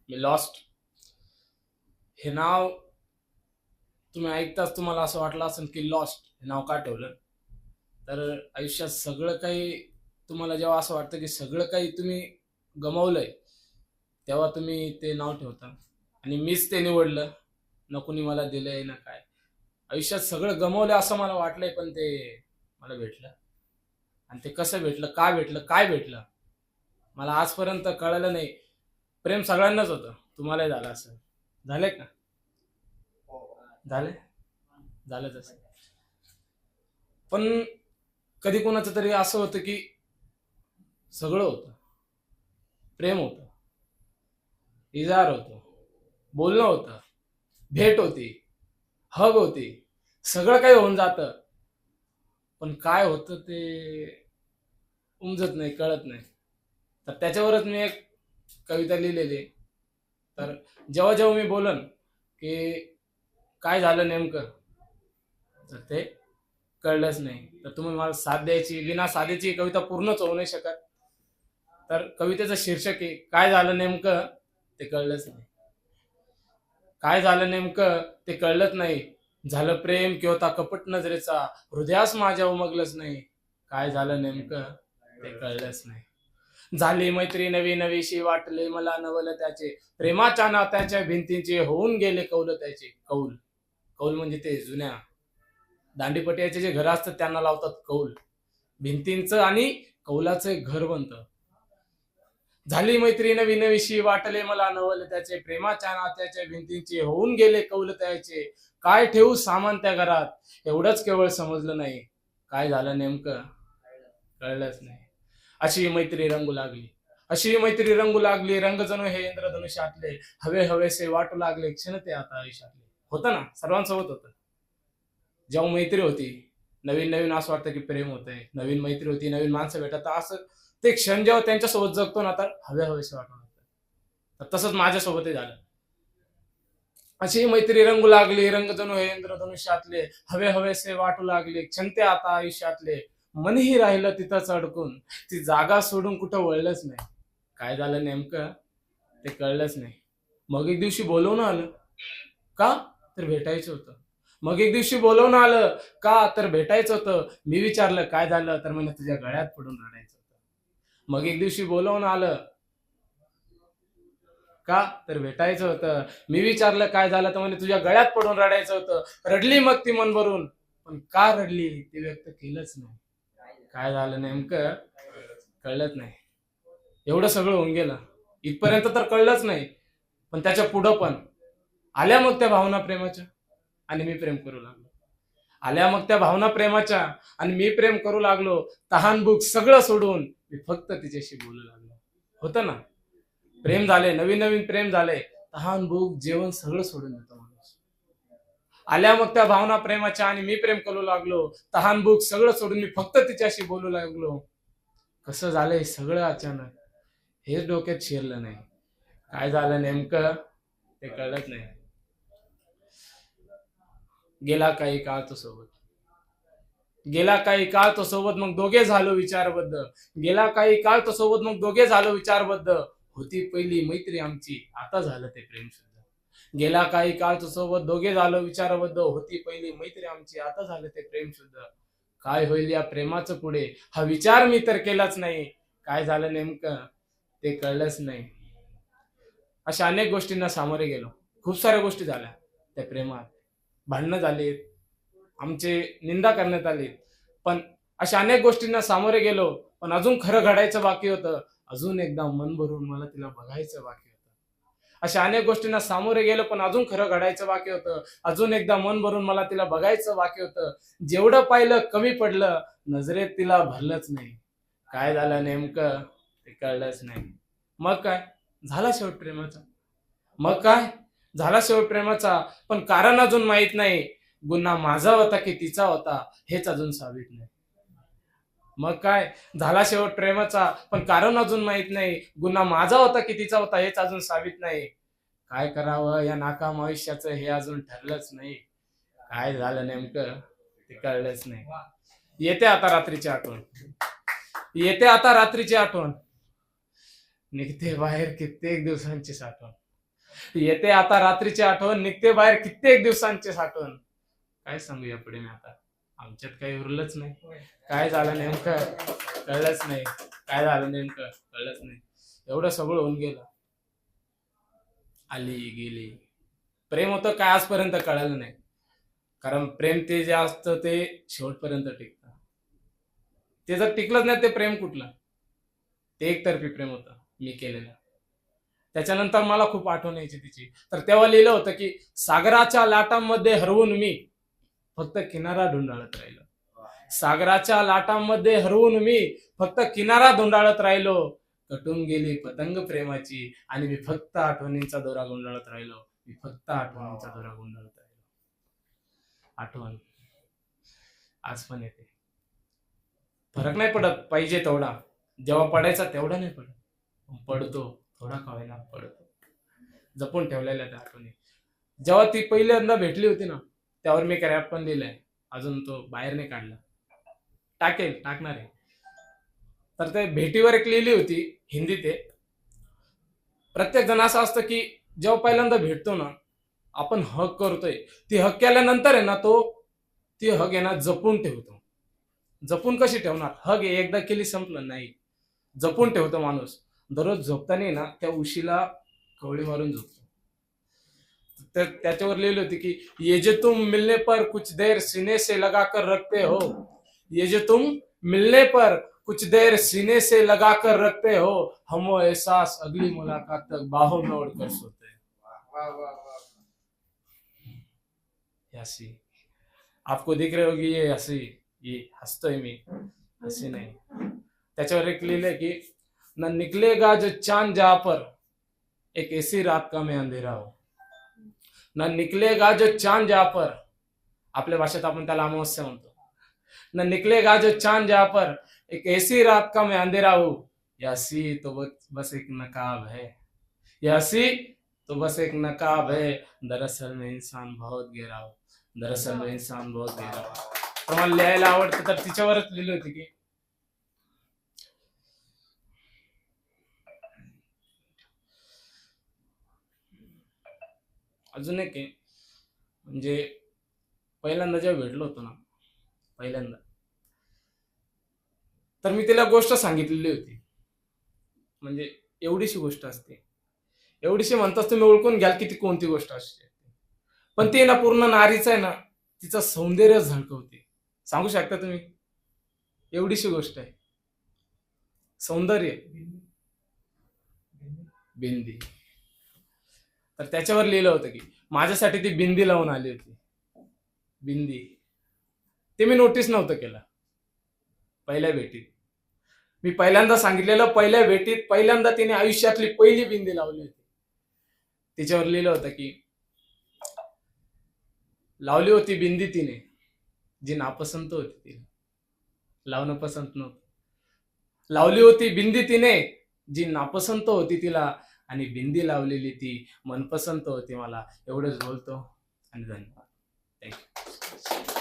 मी lost हे नाव तुम्ही ऐकताच तुम्हाला असं वाटलं असेल की लॉस्ट हे नाव का ठेवलं. तर आयुष्यात सगळं काही तुम्हाला जेव्हा असं वाटतं की सगळं काही तुम्ही गमावलंय, तेव्हा तुम्ही ते नाव ठेवता. आणि मीच ते निवडलं. ना कुणी मला दिलंय ना काय. आयुष्यात सगळं गमावलं असं मला वाटलंय, पण ते मला भेटलं. आणि ते कसं भेटलं, का भेटलं, काय भेटलं, मला आजपर्यंत कळालं नाही. प्रेम सगळ्यांनाच होतं. तुम्हालाही झालं असं. झालंय का? झालंय? झालं तसं. पण कधी कोणाचं तरी असं होतं की सगळं होतं. प्रेम होतं, इजार होतं, बोलणं होतं, भेट होती, हग होती, सगळं काही होऊन जातं. पण काय होतं ते उमजत नाही, कळत नाही. तर त्याच्यावरच मी एक कविता लिहिलेली आहे. तर जेव्हा जेव्हा मी बोलन की काय झालं नेमकं, तर ते कळलंच नाही. तर तुम्ही मला साथ द्यायची, विना साधेची ही कविता पूर्णच होऊ नाही शकत. तर कवितेचं शीर्षक आहे, काय झालं नेमकं ते कळलंच नाही. काय झालं नेमकं ते कळलंच नाही. झालं प्रेम की होता कपट नजरेचा, हृदयास माझ्या उमगलंच नाही. काय झालं नेमकं ते कळलंच नाही. झाली मैत्री नवी नवीशी, वाटले मला नवल त्याचे, प्रेमाच्या नात्याच्या भिंतींचे होऊन गेले कौल त्याचे. कौल, कौल म्हणजे ते जुन्या दांडीपट्याचे जे घर असतात त्यांना लावतात कौल. भिंतींचं आणि कौलाचं एक घर बनतं. झाली मैत्री नवी नवीशी, वाटले मला नवल त्याचे, प्रेमाच्या नात्याच्या भिंतींचे होऊन गेले कौल त्याचे. काय ठेवू सामान त्या घरात, एवढंच केवळ समजलं नाही. काय झालं नेमकं कळलंच नाही. अशी मैत्री रंगू लागली, अशी मैत्री रंगू लागली, रंग जणू हे इंद्रधनुष्यातले, हवे हवेसे वाटू लागले क्षण ते आता आयुष्यातले. होतं ना, सर्वांसोबत होतं. जेव्हा मैत्री होती, नवीन नवीन असं वाटतं की प्रेम होतंय, नवीन मैत्री होती, नवीन माणसं भेटत असं, ते क्षण जेव्हा त्यांच्यासोबत जगतो ना, तर हवे हवेसे वाटू लागतं. तर तसंच माझ्यासोबतही झालं. अशी मैत्री रंगू लागली, रंग जणू हे इंद्रधनुष्यातले, हवे हवेसे वाटू लागले क्षण ते आता आयुष्यातले. मनही राहिलं तिथंच अडकून, ती जागा सोडून कुठं वळलंच नाही. काय झालं नेमकं ते कळलंच नाही. मग एक दिवशी बोलवणं आलं. का? तर भेटायचं होतं. मग एक दिवशी बोलवणं आलं. का? तर भेटायचं होतं. मी विचारलं काय झालं? तर म्हणे तुझ्या गळ्यात पडून रडायचं होतं. मग एक दिवशी बोलवणं आलं. का? तर भेटायचं होतं. मी विचारलं काय झालं? तर म्हणे तुझ्या गळ्यात पडून रडायचं होतं. रडली मग ती मन भरून. पण का रडली ते व्यक्त केलंच नाही. काय झालं नेमकं कळलंच नाही. एवढं सगळं होऊन गेलं. इथपर्यंत तर कळलंच नाही. पण त्याच्या पुढं पण आल्या मग त्या भावना प्रेमाच्या, आणि मी प्रेम करू लागलो. आल्या मग त्या भावना प्रेमाच्या आणि मी प्रेम करू लागलो. तहान भूक सगळं सोडून मी फक्त तिच्याशी बोलू लागलो. होतं ना, प्रेम झाले, नवीन नवीन प्रेम झाले. तहान भूक जेवण सगळं सोडून देतो माणूस. आल्या मग त्या भावना प्रेमाच्या आणि मी प्रेम करू लागलो. तहान भूक सगळं सोडून मी फक्त तिच्याशी बोलू लागलो. कसं झालंय सगळं अचानक, हेच डोक्यात शिरलं नाही. काय झालं नेमकं ते कळत नाही. गेला काही काळ तो सोबत, गेला काही काळ तो सोबत, मग दोघे झालो विचारबद्ध. गेला काही काळ तो सोबत, मग दोघे झालो विचारबद्ध. होती पहिली मैत्री आमची, आता झालं ते प्रेम शुद्ध. गेला काही काळ तो सोबत, दोघे झालो विचारबद्ध. होती पहिली मैत्री आमची, आता झालं ते प्रेम शुद्ध. काय होईल या प्रेमाचं पुढे, हा विचार मी तर केलाच नाही. काय झालं नेमकं ते कळलंच नाही. अशा अनेक गोष्टींना सामोरे गेलो. खूप साऱ्या गोष्टी झाल्या त्या प्रेमात. भांडणं झालीत, आमचे निंदा करण्यात आली. पण अशा अनेक गोष्टींना सामोरे गेलो. पण अजून खरं घडायचं बाकी होतं. अजून एकदा मन भरून मला तिला बघायचं बाकी होतं. अशा अनेक गोष्टींना सामोरे गेलो, पण अजून खरं घडायचं बाकी होतं. अजून एकदा मन भरून मला तिला बघायचं बाकी होतं. जेवढं पाहिलं कमी पडलं, नजरेत तिला भरलंच नाही. काय झालं नेमकं ते कळलंच नाही. मग काय? झाला शेवट प्रेमाचा. मग काय? झाला शेवट प्रेमाचा. पण कारण अजून माहित नाही. गुन्हा माझा होता की तिचा होता हेच अजून साबित नाही. मग काय? झाला शेवट प्रेमाचा. पण कारण अजून माहित नाही. गुन्हा माझा होता की तिचा होता हेच अजून साबित नाही. काय करावं या नाकाम आयुष्याचं हे अजून ठरलंच नाही. काय झालं नेमकं ते कळलंच नाही. येते आता रात्रीची आठवण. येते आता रात्रीची आठवण. निघते बाहेर कित्येक दिवसांची साठवण. येते आता रात्रीची आठवण, निघते बाहेर कित्येक दिवसांची साठवण. काय सांगू या पुढे मी आता, आमच्यात काही उरलंच नाही. काय झालं नेमकं कळलंच नाही, काय झालं नेमकं कळलंच नाही. एवढं सगळं होऊन गेलं, आली गेली. प्रेम होतं काय आजपर्यंत कळालं नाही. कारण प्रेम ते जे असतं ते शेवटपर्यंत टिकतं. ते जर टिकलंच नाही ते प्रेम कुठलं. ते एकतर्फी प्रेम होतं मी केलेलं. त्याच्यानंतर मला खूप आठवण यायची तिची. तर तेव्हा लिहिलं होतं की सागराच्या लाटांमध्ये हरवून मी फक्त किनारा धुंडाळत राहिलो. सागराच्या लाटांमध्ये हरवून मी फक्त किनारा धुंडाळत राहिलो. कटून गेली पतंग प्रेमाची आणि मी फक्त आठवणींचा दोरा गुंडाळत राहिलो. मी फक्त आठवणींचा दोरा गुंडाळत राहिलो. आठवण आज पण येते. फरक नाही पडत पाहिजे तेवढा, जेव्हा पडायचा तेवढा नाही पडत, पडतो थोडा का होईना पडतो. जपून ठेवलेल्या त्या आठवणी. जेव्हा ती पहिल्यांदा भेटली होती ना, त्यावर मी रॅप पण लिहिलंय, अजून तो बाहेर नाही काढला, टाकणार आहे. तर ते भेटीवर एक लिहिली होती हिंदीत. प्रत्येक जण असं असतं की जेव्हा पहिल्यांदा भेटतो ना, आपण हक करतोय, ती हक केल्यानंतर आहे ना, ती हक आहे ना जपून ठेवतो. जपून कशी ठेवणार, हग एकदा केली संपलं नाही, जपून ठेवतो माणूस. दररोज झोपताना ना त्या उशीला कवळी मारून झोपतो. त्याच्यावर लिहिली होती की ये जे तुम मिलने पर कुछ देर सीने से लगा कर रखते हो, ये जो तुम मिलने पर कुछ देर सीने से लगा कर रखते हो, हम वो एहसास अगली मुलाकात तक बाहों में ओढ़ कर सोते हैं. हंसी आपको दिख रही होगी, ये हंसी, ये हंसतोय मी, हंसी नाही. त्याच्यावर एक लिहिलंय की न निकलेगा जो चांद जहां पर एक ऐसी रात का मैं अंधेरा हो. न निकलेगा जो चांद जहां पर, आपल्या भाषेत आपण त्याला अमावस्या म्हणतो. न निकलेगा जो चांद जहां पर एक ऐसी रात का मैं अंधेरा हूं, या हंसी तो बस एक नकाब है, या हंसी तो बस एक नकाब है, दरअसल में इंसान बहुत गहरा हो, दरअसल में इंसान बहुत गहरा हो. तर मला लिहायला आवडतं, तर तिच्यावरच लिहिली होती की अजून एक आहे. म्हणजे पहिल्यांदा जेव्हा भेटलो होतो ना, पहिल्यांदा, तर मी तिला गोष्ट सांगितलेली होती. म्हणजे एवढीशी गोष्ट असते, एवढीशी म्हणताच तुम्ही ओळखून घ्याल की ती कोणती गोष्ट असते. पण ती ना पूर्ण नारीचं आहे ना, तिचं सौंदर्य झळकवते. सांगू शकता तुम्ही, एवढीशी गोष्ट आहे, सौंदर्य, बिंदी. तर त्याच्यावर लिहिलं होतं की माझ्यासाठी ती बिंदी लावून आली होती. बिंदी ते मी नोटीस नव्हतं केलं पहिल्या भेटीत. मी पहिल्यांदा सांगितलेलं, पहिल्या भेटीत पहिल्यांदा तिने आयुष्यातली पहिली बिंदी लावली होती. तिच्यावर लिहिलं होतं की लावली होती बिंदी तिने जी नापसंत होती, तिला लावणं पसंत नव्हतं. लावली होती बिंदी तिने जी नापसंत होती तिला, आणि बिंदी लावलेली ती मनपसंत होती मला. एवढंच बोलतो आणि धन्यवाद. थँक्यू.